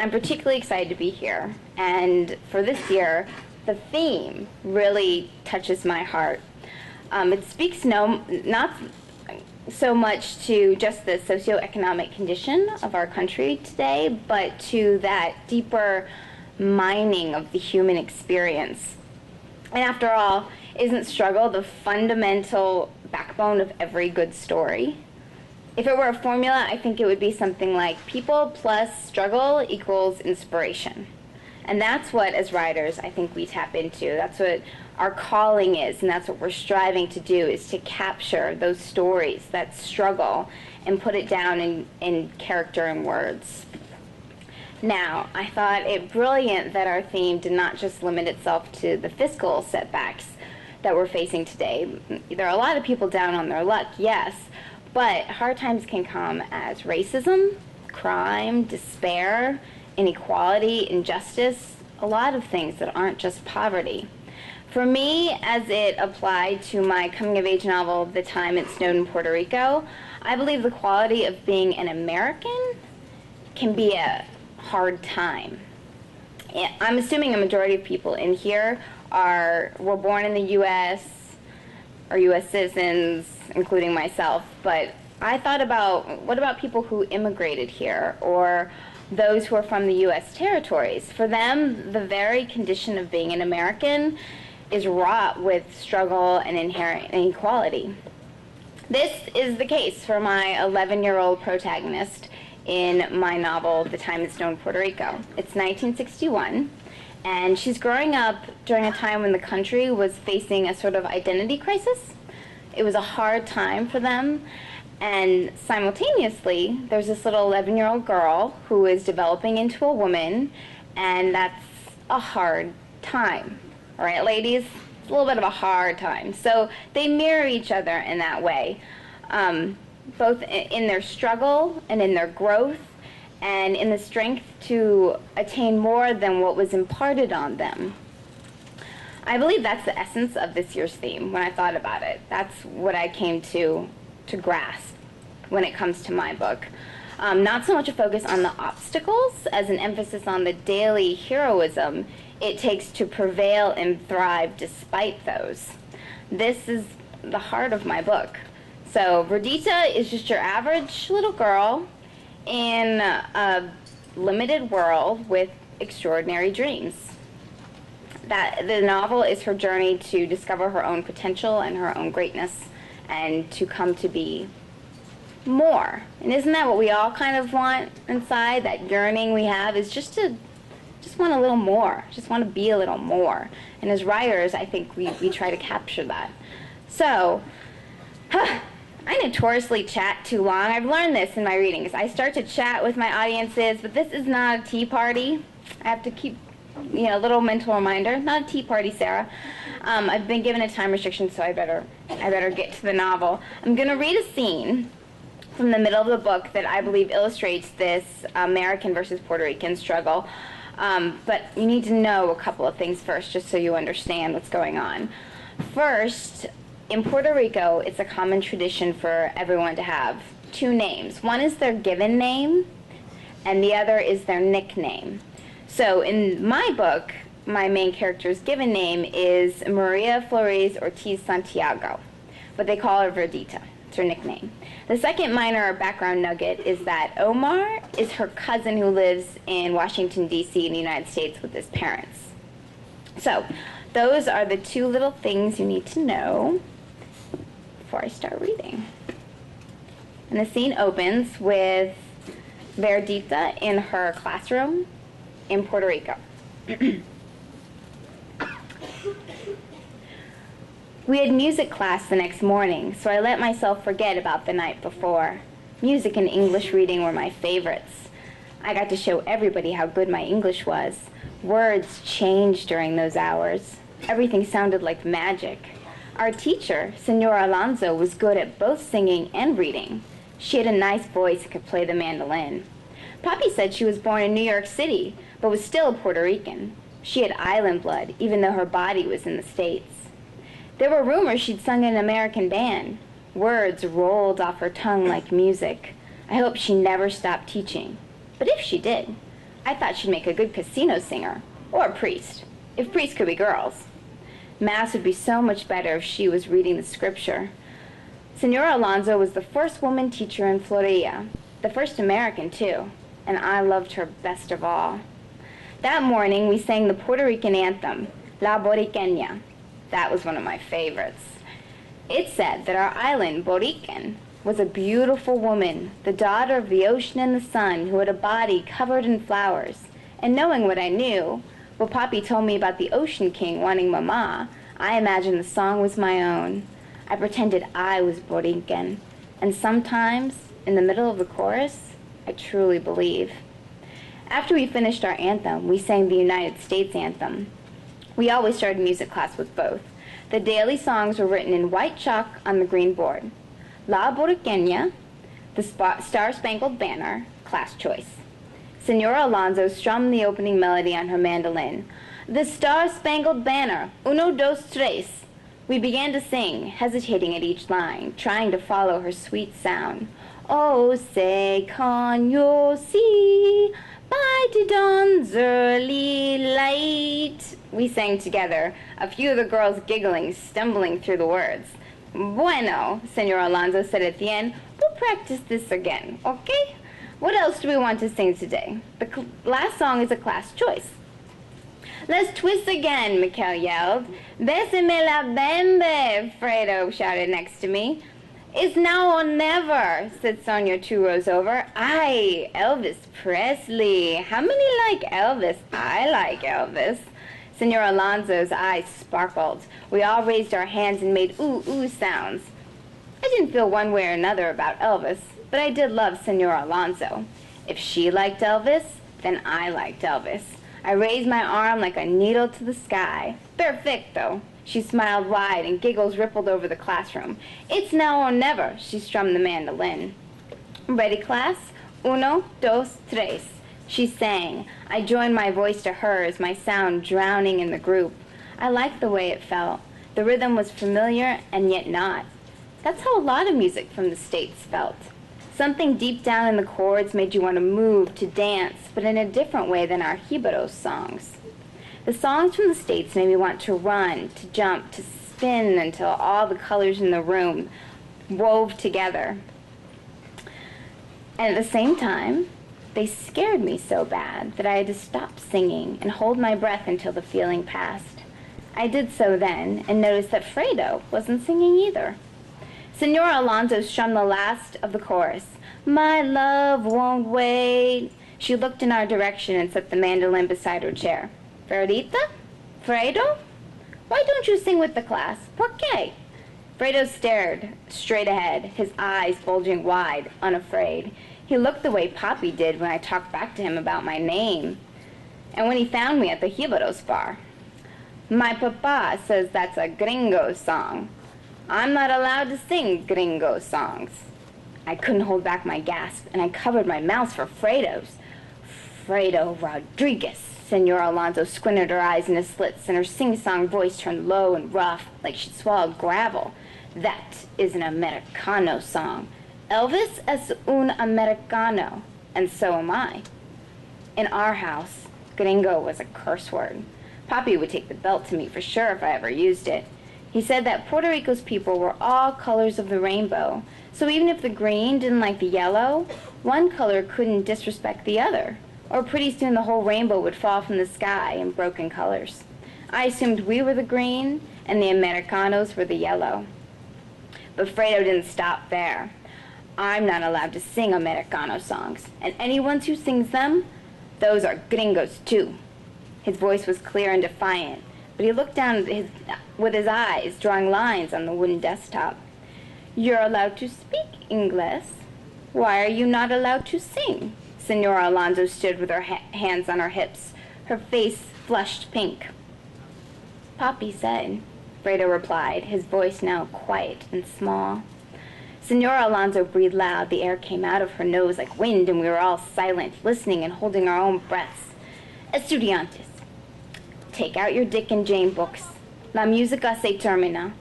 I'm particularly excited to be here, and for this year, the theme really touches my heart. It speaks not so much to just the socioeconomic condition of our country today, but to that deeper mining of the human experience. And after all, isn't struggle the fundamental backbone of every good story? If it were a formula, I think it would be something like people plus struggle equals inspiration. And that's what, as writers, I think we tap into. That's what our calling is, and that's what we're striving to do, is to capture those stories, that struggle, and put it down in character and words. Now, I thought it brilliant that our theme did not just limit itself to the fiscal setbacks that we're facing today. There are a lot of people down on their luck, yes, but hard times can come as racism, crime, despair, inequality, injustice, a lot of things that aren't just poverty. For me, as it applied to my coming-of-age novel, The Time It Snowed in Puerto Rico, I believe the quality of being an American can be a hard time. I'm assuming a majority of people in here were born in the U.S., are U.S. citizens, including myself, but I thought about, what about people who immigrated here, or those who are from the U.S. territories? For them, the very condition of being an American is wrought with struggle and inherent inequality. This is the case for my 11-year-old protagonist in my novel, The Time It Snowed in Puerto Rico. It's 1961, and she's growing up during a time when the country was facing a sort of identity crisis. It was a hard time for them, and simultaneously, there's this little 11-year-old girl who is developing into a woman, and that's a hard time. All right, ladies? It's a little bit of a hard time. So they mirror each other in that way, both in their struggle and in their growth and in the strength to attain more than what was imparted on them. I believe that's the essence of this year's theme when I thought about it. That's what I came to grasp when it comes to my book. Not so much a focus on the obstacles as an emphasis on the daily heroism it takes to prevail and thrive despite those. This is the heart of my book. So Verdita is just your average little girl in a limited world with extraordinary dreams. That the novel is her journey to discover her own potential and her own greatness and to come to be more. And isn't that what we all kind of want inside? That yearning we have is just want a little more, just want to be a little more. And as writers, I think we try to capture that. So, I notoriously chat too long. I've learned this in my readings. I start to chat with my audiences, but this is not a tea party. I have to keep, a little mental reminder. Not a tea party, Sarah. I've been given a time restriction, so I better get to the novel. I'm going to read a scene from the middle of the book that I believe illustrates this American versus Puerto Rican struggle. But you need to know a couple of things first, just so you understand what's going on. First, in Puerto Rico, it's a common tradition for everyone to have two names. One is their given name, and the other is their nickname. So in my book, my main character's given name is Maria Flores Ortiz Santiago, but they call her Verdita. It's her nickname. The second minor background nugget is that Omar is her cousin who lives in Washington, D.C. in the United States with his parents. So those are the two little things you need to know before I start reading. And the scene opens with Verdita in her classroom in Puerto Rico. We had music class the next morning, so I let myself forget about the night before. Music and English reading were my favorites. I got to show everybody how good my English was. Words changed during those hours. Everything sounded like magic. Our teacher, Senora Alonso, was good at both singing and reading. She had a nice voice and could play the mandolin. Poppy said she was born in New York City, but was still a Puerto Rican. She had island blood, even though her body was in the States. There were rumors she'd sung in an American band. Words rolled off her tongue like music. I hoped she never stopped teaching. But if she did, I thought she'd make a good casino singer, or a priest, if priests could be girls. Mass would be so much better if she was reading the scripture. Senora Alonso was the first woman teacher in Florida, the first American too, and I loved her best of all. That morning we sang the Puerto Rican anthem, La Boriqueña. That was one of my favorites. It said that our island, Boriquen, was a beautiful woman, the daughter of the ocean and the sun, who had a body covered in flowers. And knowing what I knew, what Papi told me about the Ocean King wanting Mama, I imagined the song was my own. I pretended I was Boriquen, and sometimes, in the middle of the chorus, I truly believe. After we finished our anthem, we sang the United States anthem. We always started music class with both. The daily songs were written in white chalk on the green board. La Boriqueña, the Star-Spangled Banner, class choice. Senora Alonso strummed the opening melody on her mandolin. The Star-Spangled Banner, uno, dos, tres. We began to sing, hesitating at each line, trying to follow her sweet sound. Oh, say can you see by the dawn's early light? We sang together, a few of the girls giggling, stumbling through the words. Bueno, Senora Alonso said at the end, we'll practice this again, okay? What else do we want to sing today? The last song is a class choice. Let's twist again, McCoy yelled. Bésame la bembe, Fredo shouted next to me. It's now or never, said Sonia 2 rows over. Aye, Elvis Presley. How many like Elvis? I like Elvis. Senora Alonso's eyes sparkled. We all raised our hands and made ooh-ooh sounds. I didn't feel one way or another about Elvis, but I did love Senora Alonso. If she liked Elvis, then I liked Elvis. I raised my arm like a needle to the sky. Perfecto. She smiled wide and giggles rippled over the classroom. It's now or never, she strummed the mandolin. Ready, class? Uno, dos, tres. She sang. I joined my voice to hers, my sound drowning in the group. I liked the way it felt. The rhythm was familiar and yet not. That's how a lot of music from the States felt. Something deep down in the chords made you want to move, to dance, but in a different way than our Jibaros songs. The songs from the States made me want to run, to jump, to spin until all the colors in the room wove together. And at the same time, they scared me so bad that I had to stop singing and hold my breath until the feeling passed. I did so then and noticed that Fredo wasn't singing either. Senora Alonso strummed the last of the chorus. My love won't wait. She looked in our direction and set the mandolin beside her chair. Fredita? Fredo? Why don't you sing with the class? Por qué? Fredo stared straight ahead, his eyes bulging wide, unafraid. He looked the way Papi did when I talked back to him about my name, and when he found me at the Jibaros bar. My papa says that's a gringo song. I'm not allowed to sing gringo songs. I couldn't hold back my gasp, and I covered my mouth for Fredo's. Fredo Rodriguez. Senora Alonso squinted her eyes into slits, and her sing-song voice turned low and rough, like she'd swallowed gravel. That is an Americano song. Elvis es un Americano, and so am I. In our house, gringo was a curse word. Papi would take the belt to me for sure if I ever used it. He said that Puerto Rico's people were all colors of the rainbow, so even if the green didn't like the yellow, one color couldn't disrespect the other, or pretty soon the whole rainbow would fall from the sky in broken colors. I assumed we were the green, and the Americanos were the yellow. But Fredo didn't stop there. I'm not allowed to sing Americano songs, and anyone who sings them, those are gringos too. His voice was clear and defiant, but he looked down with his eyes, drawing lines on the wooden desktop. You're allowed to speak English. Why are you not allowed to sing? Senora Alonso stood with her hands on her hips, her face flushed pink. Papi said, Fredo replied, his voice now quiet and small. Senora Alonso breathed loud. The air came out of her nose like wind, and we were all silent, listening and holding our own breaths. Estudiantes, take out your Dick and Jane books. La música se termina.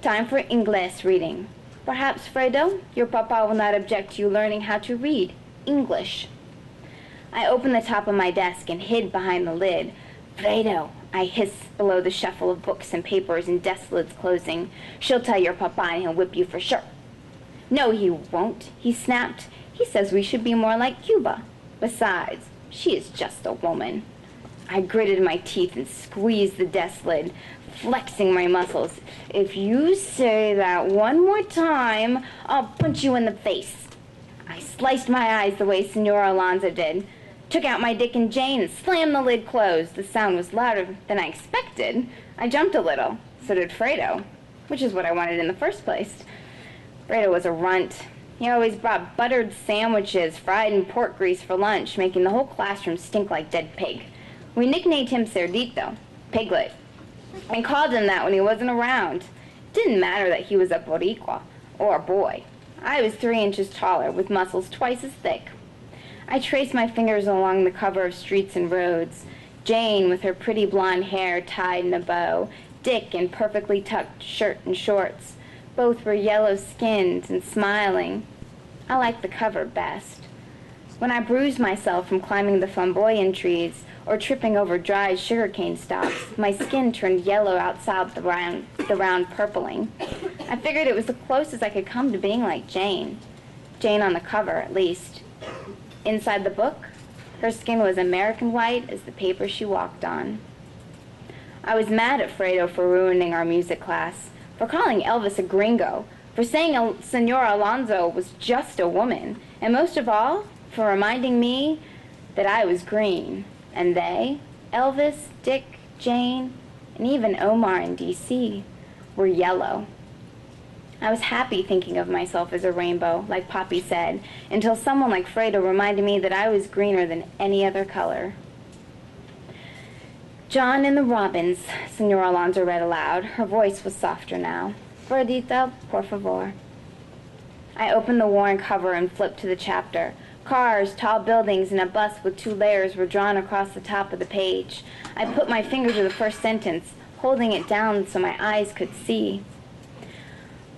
Time for English reading. Perhaps, Fredo, your papa will not object to you learning how to read English. I opened the top of my desk and hid behind the lid. "Fredo," I hissed below the shuffle of books and papers and desk lids closing. "She'll tell your papa and he'll whip you for sure." "No, he won't," he snapped. "He says we should be more like Cuba. Besides, she is just a woman." I gritted my teeth and squeezed the desk lid, flexing my muscles. "If you say that one more time, I'll punch you in the face." I sliced my eyes the way Senor Alonso did, took out my Dick and Jane and slammed the lid closed. The sound was louder than I expected. I jumped a little. So did Fredo, which is what I wanted in the first place. Fredo was a runt. He always brought buttered sandwiches fried in pork grease for lunch, making the whole classroom stink like dead pig. We nicknamed him Cerdito, Piglet, and called him that when he wasn't around. It didn't matter that he was a Boricua, or a boy. I was 3 inches taller, with muscles twice as thick. I traced my fingers along the cover of Streets and Roads. Jane with her pretty blonde hair tied in a bow, Dick in perfectly tucked shirt and shorts. Both were yellow-skinned and smiling. I liked the cover best. When I bruised myself from climbing the flamboyant trees or tripping over dried sugarcane stalks, my skin turned yellow outside the round purpling. I figured it was the closest I could come to being like Jane. Jane on the cover, at least. Inside the book, her skin was American white as the paper she walked on. I was mad at Fredo for ruining our music class, for calling Elvis a gringo, for saying Senor Alonso was just a woman, and most of all, for reminding me that I was green, and they, Elvis, Dick, Jane, and even Omar in D.C., were yellow. I was happy thinking of myself as a rainbow, like Poppy said, until someone like Fredo reminded me that I was greener than any other color. "John and the Robins," Senor Alonso read aloud. Her voice was softer now. "Verdita, por favor." I opened the worn cover and flipped to the chapter. Cars, tall buildings, and a bus with 2 layers were drawn across the top of the page. I put my finger to the first sentence, holding it down so my eyes could see.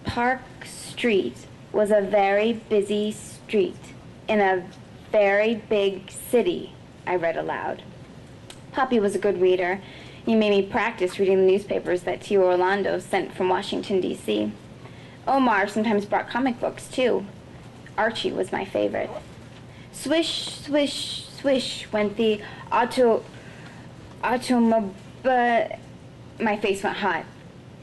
"Park Street was a very busy street in a very big city," I read aloud. Poppy was a good reader. He made me practice reading the newspapers that Tio Orlando sent from Washington, D.C. Omar sometimes brought comic books, too. Archie was my favorite. Swish, swish, swish went the automobile. My face went hot.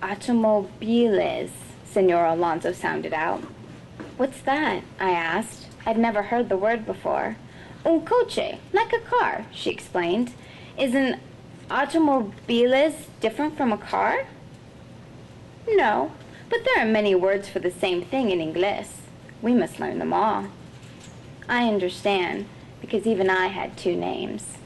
"Automobiles," Senor Alonso sounded out. "What's that?" I asked. I'd never heard the word before. "Un coche, like a car," she explained. "Isn't automobiles different from a car?" "No, but there are many words for the same thing in English. We must learn them all." I understand, because even I had 2 names.